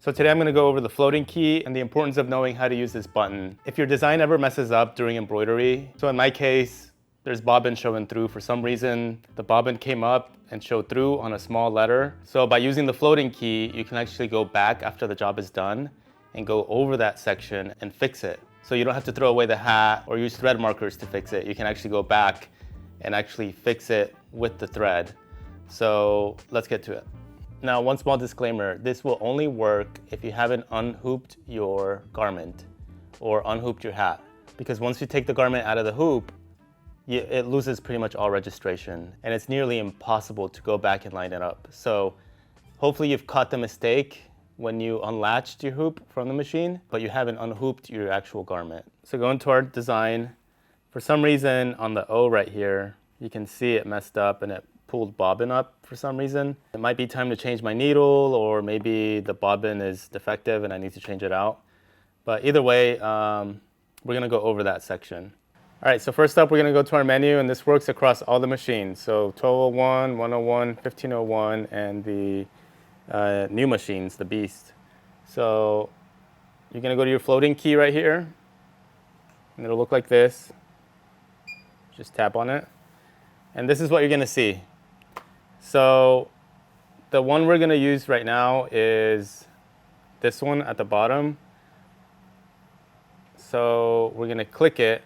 So today I'm going to go over the floating key and the importance of knowing how to use this button. If your design ever messes up during embroidery, so in my case, there's bobbin showing through. For some reason, the bobbin came up and showed through on a small letter. So by using the floating key, you can actually go back after the job is done and go over that section and fix it. So you don't have to throw away the hat or use thread markers to fix it. You can actually go back and actually fix it with the thread. So let's get to it. Now, one small disclaimer, this will only work if you haven't unhooped your garment or unhooped your hat. Because once you take the garment out of the hoop, it loses pretty much all registration, and it's nearly impossible to go back and line it up. So hopefully you've caught the mistake when you unlatched your hoop from the machine, but you haven't unhooped your actual garment. So go into our design. For some reason on the O right here, you can see it messed up and it pulled bobbin up for some reason. It might be time to change my needle, or maybe the bobbin is defective and I need to change it out. But either way, we're gonna go over that section. All right, so first up, we're gonna go to our menu, and this works across all the machines. So 1201, 101, 1501, and the new machines, the Beast. So you're gonna go to your floating key right here, and it'll look like this. Just tap on it, and this is what you're gonna see. So the one we're gonna use right now is this one at the bottom. So we're gonna click it,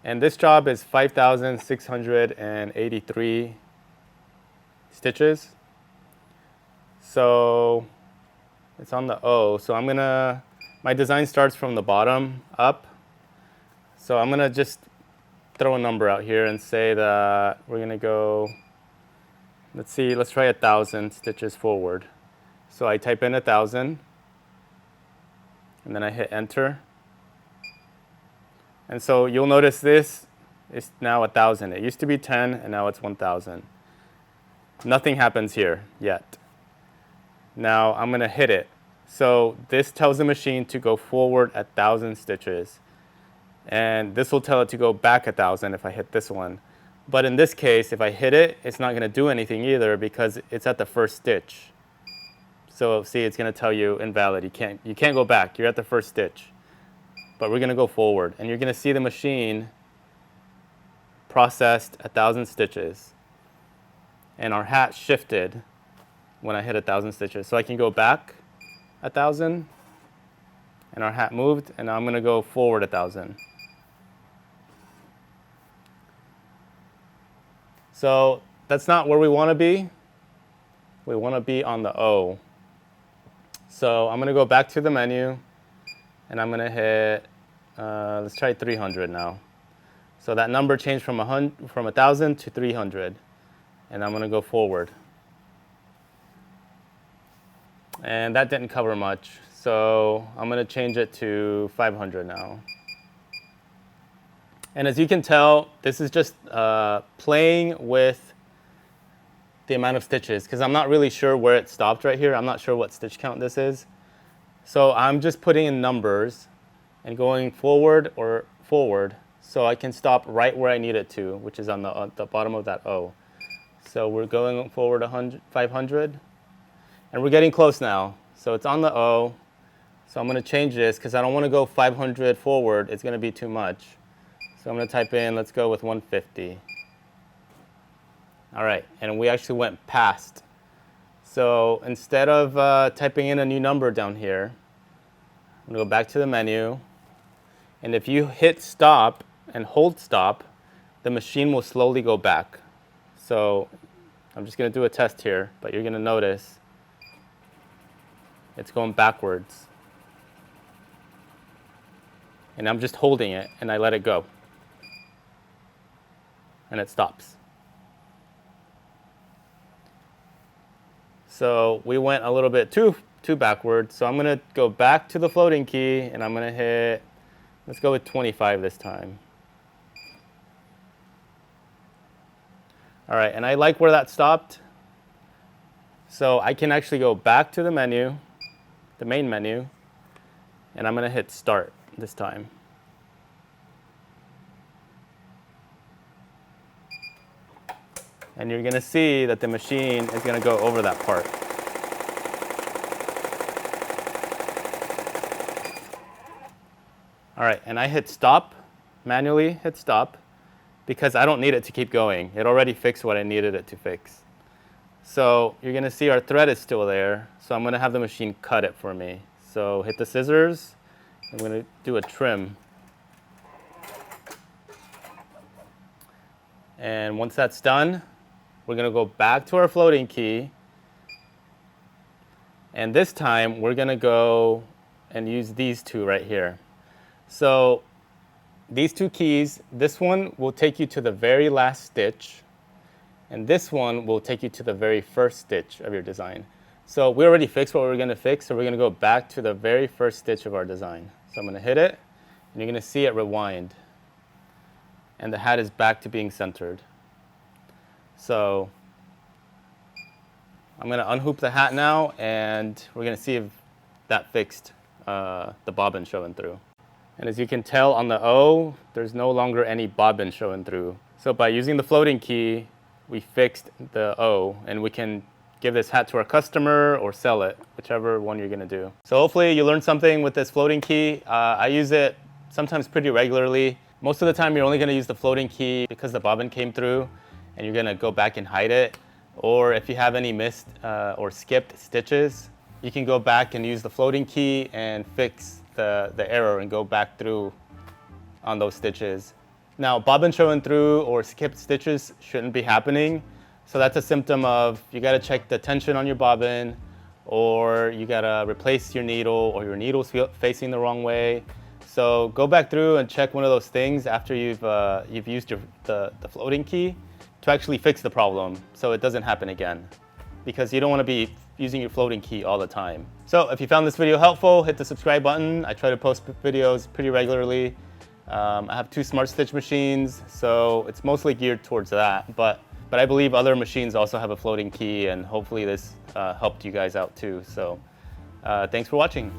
and this job is 5,683 stitches. So it's on the O. So my design starts from the bottom up. So I'm gonna just throw a number out here and say that we're gonna go, let's try 1,000 stitches forward. So I type in 1,000, and then I hit enter. And so you'll notice this is now 1,000. It used to be 10, and now it's 1,000. Nothing happens here yet. Now I'm gonna hit it. So this tells the machine to go forward 1,000 stitches. And this will tell it to go back 1,000 if I hit this one. But in this case, if I hit it, it's not gonna do anything either because it's at the first stitch. So see, it's gonna tell you invalid. You can't go back, you're at the first stitch. But we're gonna go forward, and you're gonna see the machine processed 1,000 stitches. And our hat shifted when I hit 1,000 stitches. So I can go back 1,000, and our hat moved, and now I'm gonna go forward 1,000. So that's not where we wanna be. We wanna be on the O. So I'm gonna go back to the menu, and I'm gonna hit, let's try 300 now. So that number changed from 1,000 to 300, and I'm gonna go forward. And that didn't cover much, so I'm gonna change it to 500 now. And as you can tell, this is just playing with the amount of stitches, because I'm not really sure where it stopped right here. I'm not sure what stitch count this is. So I'm just putting in numbers and going forward or forward, so I can stop right where I need it to, which is on the bottom of that O. So we're going forward 500, and we're getting close now. So it's on the O. So I'm gonna change this because I don't wanna go 500 forward. It's gonna be too much. So I'm gonna type in, let's go with 150. All right, and we actually went past. So instead of typing in a new number down here, I'm gonna go back to the menu. And if you hit stop and hold stop, the machine will slowly go back. So I'm just gonna do a test here, but you're gonna notice it's going backwards. And I'm just holding it, and I let it go. And it stops. So we went a little bit too backwards. So I'm gonna go back to the floating key, and I'm gonna hit, let's go with 25 this time. All right, and I like where that stopped. So I can actually go back to the menu, the main menu, and I'm gonna hit start this time. And you're gonna see that the machine is gonna go over that part. All right, and I hit stop, manually hit stop, because I don't need it to keep going. It already fixed what I needed it to fix. So you're gonna see our thread is still there, so I'm gonna have the machine cut it for me. So hit the scissors, I'm gonna do a trim. And once that's done, we're gonna go back to our floating key. And this time, we're gonna go and use these two right here. So these two keys, this one will take you to the very last stitch, and this one will take you to the very first stitch of your design. So we already fixed what we were gonna fix, so we're gonna go back to the very first stitch of our design. So I'm gonna hit it, and you're gonna see it rewind. And the hat is back to being centered. So I'm gonna unhoop the hat now, and we're gonna see if that fixed the bobbin showing through. And as you can tell on the O, there's no longer any bobbin showing through. So by using the floating key, we fixed the O, and we can give this hat to our customer or sell it, whichever one you're gonna do. So hopefully you learned something with this floating key. I use it sometimes pretty regularly. Most of the time you're only gonna use the floating key because the bobbin came through, and you're gonna go back and hide it. Or if you have any missed or skipped stitches, you can go back and use the floating key and fix the error and go back through on those stitches. Now, bobbin showing through or skipped stitches shouldn't be happening. So that's a symptom of you gotta check the tension on your bobbin, or you gotta replace your needle, or your needle's facing the wrong way. So go back through and check one of those things after you've used the floating key to actually fix the problem so it doesn't happen again, because you don't want to be using your floating key all the time. So if you found this video helpful, hit the subscribe button. I try to post videos pretty regularly. I have 2 Smartstitch machines, so it's mostly geared towards that, but I believe other machines also have a floating key, and hopefully this helped you guys out too. So thanks for watching.